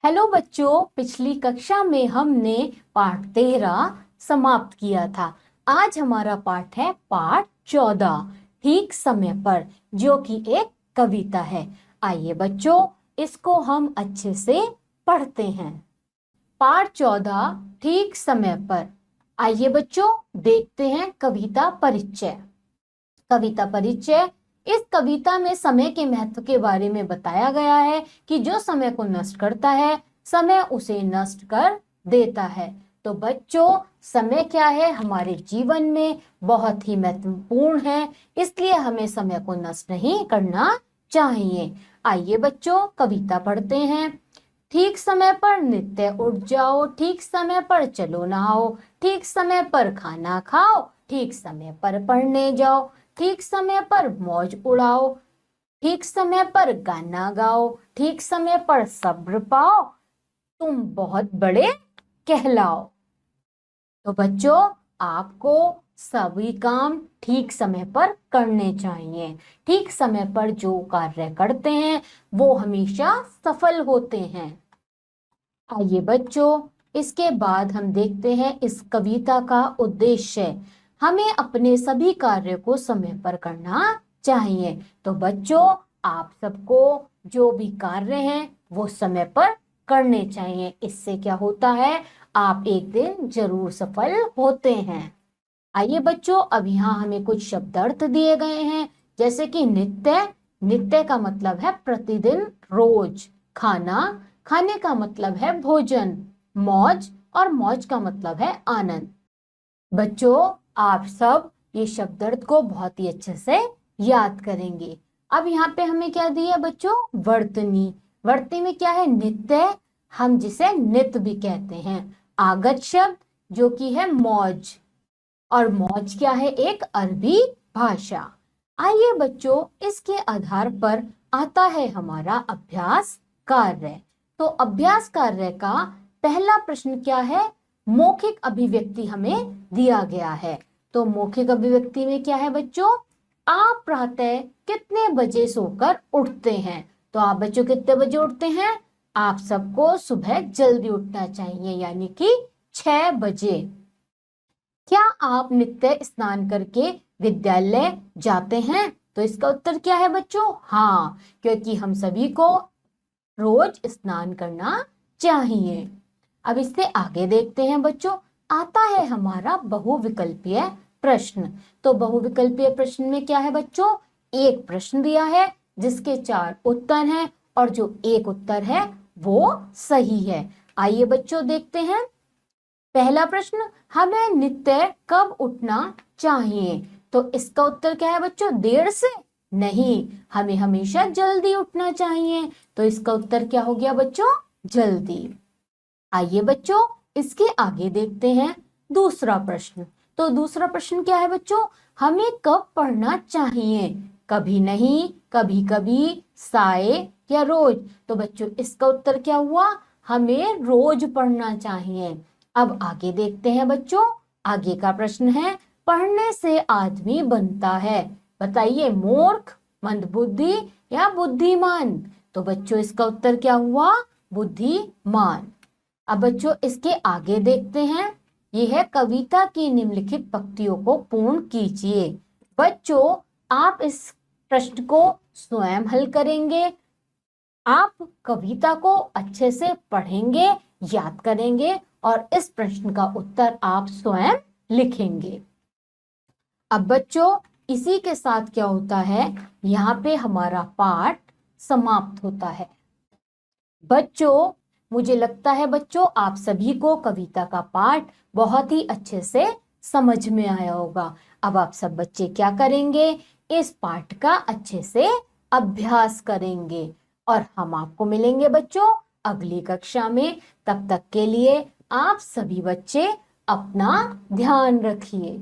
Hello बच्चों, पिछली कक्षा में हमने पाठ 13 समाप्त किया था। आज हमारा पाठ है पाठ 14 ठीक समय पर, जो कि एक कविता है। आइए बच्चों, इसको हम अच्छे से पढ़ते हैं। पाठ 14 ठीक समय पर। आइए बच्चों, देखते हैं कविता परिचय। कविता परिचय। इस कविता में समय के महत्व के बारे में बताया गया है कि जो समय को नष्ट करता है, समय उसे नष्ट कर देता है। तो बच्चों, समय क्या है, हमारे जीवन में बहुत ही महत्वपूर्ण है, इसलिए हमें समय को नष्ट नहीं करना चाहिए। आइए बच्चों, कविता पढ़ते हैं। ठीक समय पर नित्य उठ जाओ, ठीक समय पर चलो नहाओ, ठीक समय पर खाना खाओ, ठीक समय पर पढ़ने जाओ, ठीक समय पर मौज उड़ाओ, ठीक समय पर गाना गाओ, ठीक समय पर सब्र पाओ, तुम बहुत बड़े कहलाओ। तो बच्चों, आपको सभी काम ठीक समय पर करने चाहिए। ठीक समय पर जो कार्य करते हैं वो हमेशा सफल होते हैं। आइए बच्चों, इसके बाद हम देखते हैं इस कविता का उद्देश्य। हमें अपने सभी कार्य को समय पर करना चाहिए। तो बच्चों, आप सबको जो भी कार्य हैं वो समय पर करने चाहिए। इससे क्या होता है, आप एक दिन जरूर सफल होते हैं। आइए बच्चों, अब यहाँ हमें कुछ शब्दार्थ दिए गए हैं, जैसे कि नित्य। नित्य का मतलब है प्रतिदिन, रोज। खाना, खाने का मतलब है भोजन। मौज, और मौज का मतलब है आनंद। बच्चों, आप सब ये शब्दार्थ को बहुत ही अच्छे से याद करेंगे। अब यहाँ पे हमें क्या दिया बच्चों, वर्तनी। वर्तनी में क्या है, नित्य, हम जिसे नित्य भी कहते हैं। आगत शब्द जो कि है मौज, और मौज क्या है, एक अरबी भाषा। आइए बच्चों, इसके आधार पर आता है हमारा अभ्यास कार्य। तो अभ्यास कार्य का पहला प्रश्न क्या है, मौखिक अभिव्यक्ति हमें दिया गया है। तो मौखिक अभिव्यक्ति में क्या है बच्चों, आप प्रातः कितने बजे सोकर उठते हैं। तो आप बच्चों कितने बजे उठते हैं, आप सबको सुबह जल्दी उठना चाहिए, यानी कि 6 बजे। क्या आप नित्य स्नान करके विद्यालय जाते हैं। तो इसका उत्तर क्या है बच्चों, हाँ, क्योंकि हम सभी को रोज स्नान करना चाहिए। अब इससे आगे देखते हैं बच्चों, आता है हमारा बहुविकल्पीय प्रश्न। तो बहुविकल्पीय प्रश्न में क्या है बच्चों, एक प्रश्न दिया है जिसके 4 उत्तर हैं, और जो एक उत्तर है वो सही है। आइए बच्चों देखते हैं। पहला प्रश्न, हमें नित्य कब उठना चाहिए। तो इसका उत्तर क्या है बच्चों, देर से नहीं, हमें हमेशा जल्दी उठना चाहिए। तो इसका उत्तर क्या हो गया बच्चों, जल्दी। आइए बच्चों, इसके आगे देखते हैं दूसरा प्रश्न। तो दूसरा प्रश्न क्या है बच्चों, हमें कब पढ़ना चाहिए। कभी नहीं, कभी कभी, साय, या रोज। तो बच्चों इसका उत्तर क्या हुआ, हमें रोज पढ़ना चाहिए। अब आगे देखते हैं बच्चों। आगे का प्रश्न है, पढ़ने से आदमी बनता है। बताइए, मूर्ख, मंदबुद्धि, या बुद्धिमान। तो बच्चों इसका उत्तर क्या हुआ, बुद्धिमान। अब बच्चों इसके आगे देखते हैं। यह है, कविता की निम्नलिखित पंक्तियों को पूर्ण कीजिए। बच्चों, आप इस प्रश्न को स्वयं हल करेंगे। आप कविता को अच्छे से पढ़ेंगे, याद करेंगे, और इस प्रश्न का उत्तर आप स्वयं लिखेंगे। अब बच्चों, इसी के साथ क्या होता है, यहाँ पे हमारा पाठ समाप्त होता है। बच्चों, मुझे लगता है बच्चों आप सभी को कविता का पाठ बहुत ही अच्छे से समझ में आया होगा। अब आप सब बच्चे क्या करेंगे, इस पाठ का अच्छे से अभ्यास करेंगे, और हम आपको मिलेंगे बच्चों अगली कक्षा में। तब तक के लिए आप सभी बच्चे अपना ध्यान रखिए।